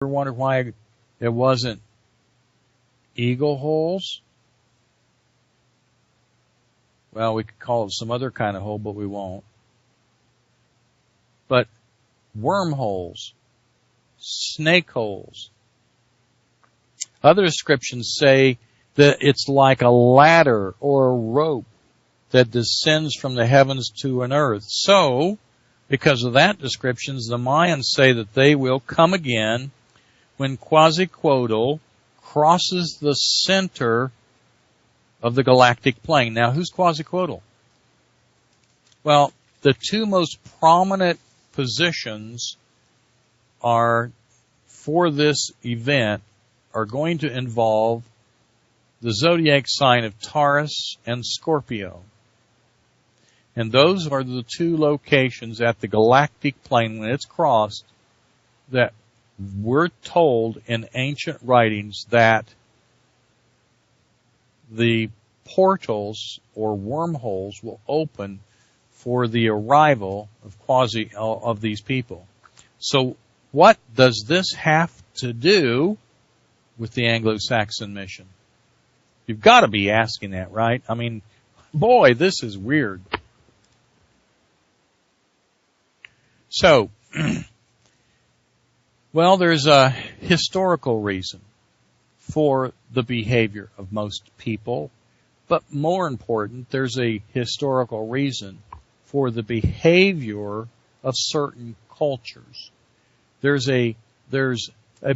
Ever wondered why it wasn't eagle holes? Well, we could call it some other kind of hole, but we won't. But wormholes, snake holes. Other descriptions say that it's like a ladder or a rope that descends from the heavens to an earth. So, because of that descriptions, the Mayans say that they will come again when Quetzalcoatl crosses the center of the galactic plane. Now, who's Quetzalcoatl? Well, the two most prominent positions are for this event are going to involve the zodiac sign of Taurus and Scorpio. And those are the two locations at the galactic plane when it's crossed that we're told in ancient writings that the portals or wormholes will open for the arrival of these people. So what does this have to do with the Anglo-Saxon mission? You've got to be asking that, right? I mean, boy, this is weird. So, well, there's a historical reason for the behavior of most people, but more important, there's a historical reason for the behavior of certain cultures. There's a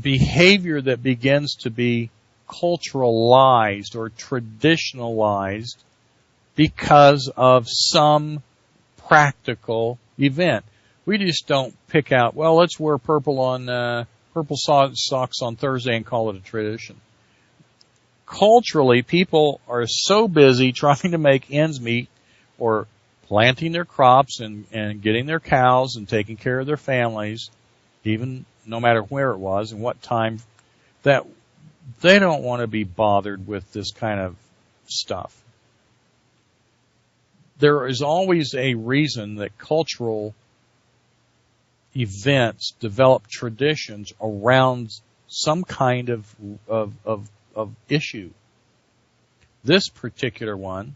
behavior that begins to be culturalized or traditionalized because of some practical event. We just don't pick out, well, let's wear purple socks on Thursday and call it a tradition. Culturally, people are so busy trying to make ends meet or planting their crops and getting their cows and taking care of their families, even no matter where it was and what time, that they don't want to be bothered with this kind of stuff. There is always a reason that cultural events develop traditions around some kind of issue. This particular one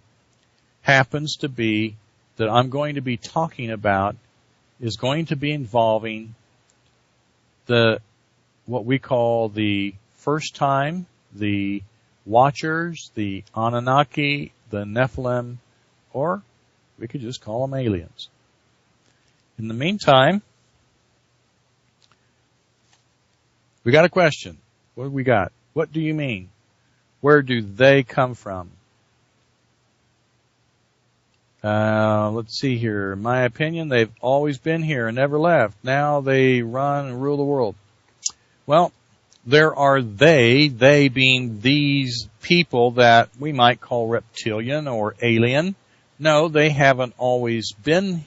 happens to be that I'm going to be talking about is going to be involving what we call the first time, the Watchers, the Anunnaki, the Nephilim, or we could just call them aliens. In the meantime, we got a question. What do we got? What do you mean? Where do they come from? Let's see here. In my opinion, they've always been here and never left. Now they run and rule the world. Well, there are they being these people that we might call reptilian or alien. No, they haven't always been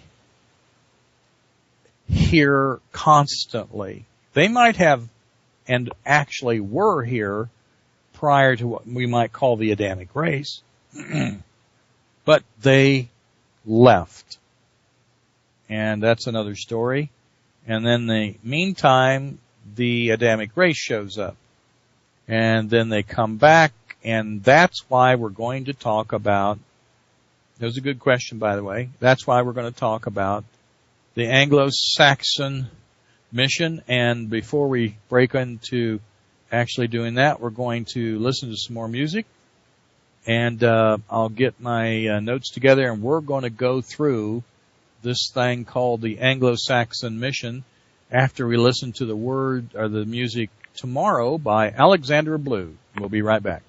here constantly. They might have and actually were here prior to what we might call the Adamic race, but they left. And that's another story. And then in the meantime, the Adamic race shows up. And then they come back, and that's why we're going to talk about, that was a good question, by the way, that's why we're going to talk about the Anglo-Saxon mission. And before we break into actually doing that, we're going to listen to some more music. And I'll get my notes together, and we're going to go through this thing called the Anglo-Saxon mission after we listen to the music tomorrow by Alexander Blue. We'll be right back.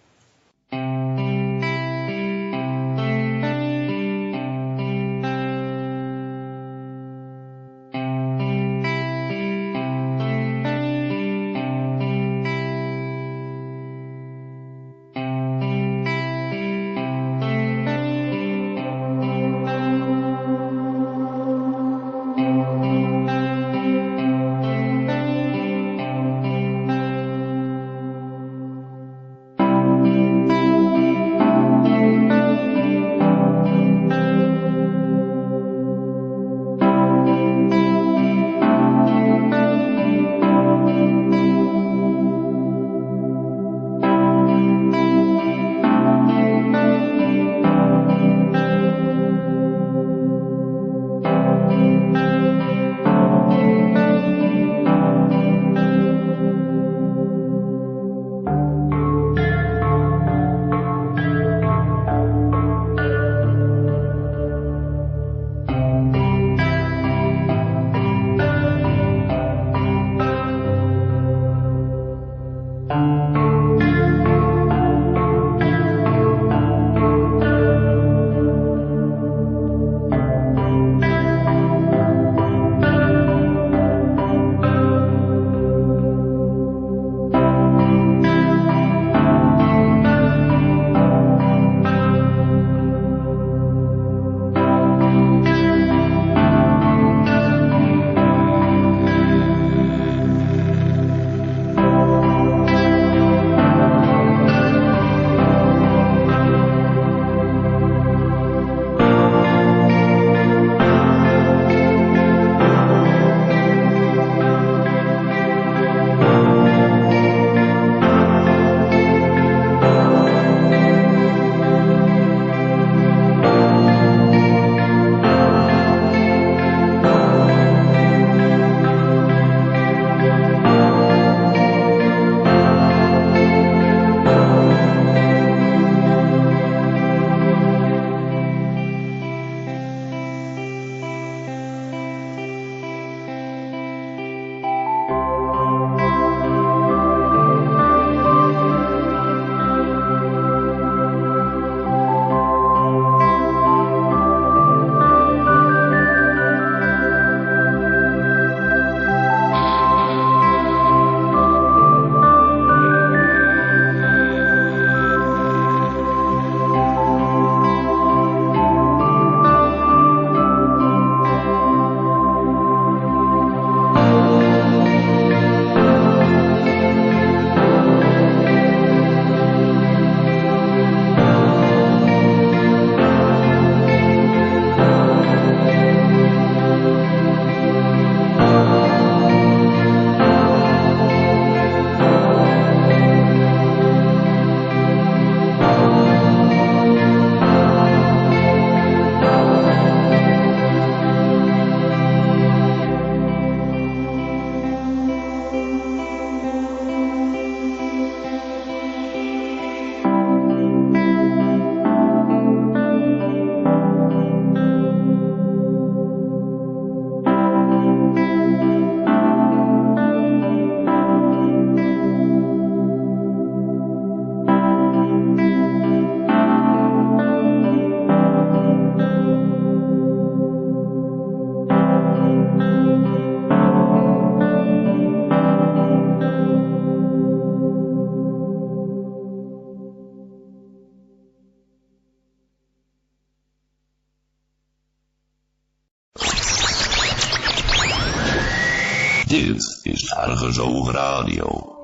Dit is ArgusoogRadio.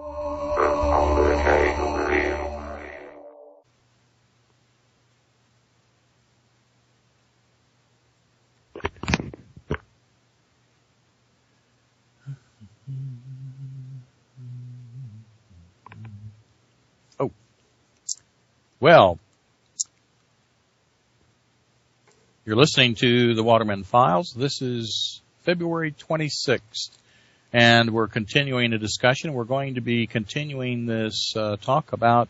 Oh, well, you're listening to the Waterman Files. This is February 26th, and we're continuing a discussion. We're going to be continuing this talk about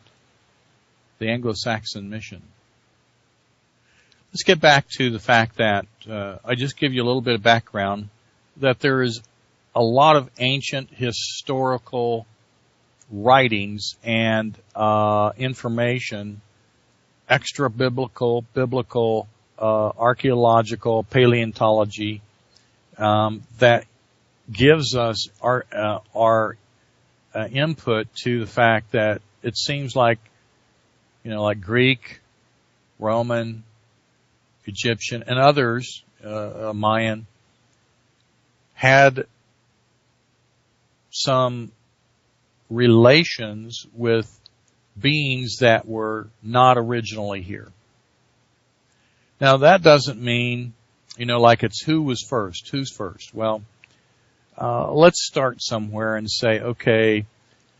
the Anglo-Saxon mission. Let's get back to the fact that I just give you a little bit of background, that there is a lot of ancient historical writings and information, extra-biblical, biblical, archaeological, paleontology, that gives us our input to the fact that it seems like, like Greek, Roman, Egyptian, and others, Mayan, had some relations with beings that were not originally here. Now, that doesn't mean, like it's who's first. Well, let's start somewhere and say, okay,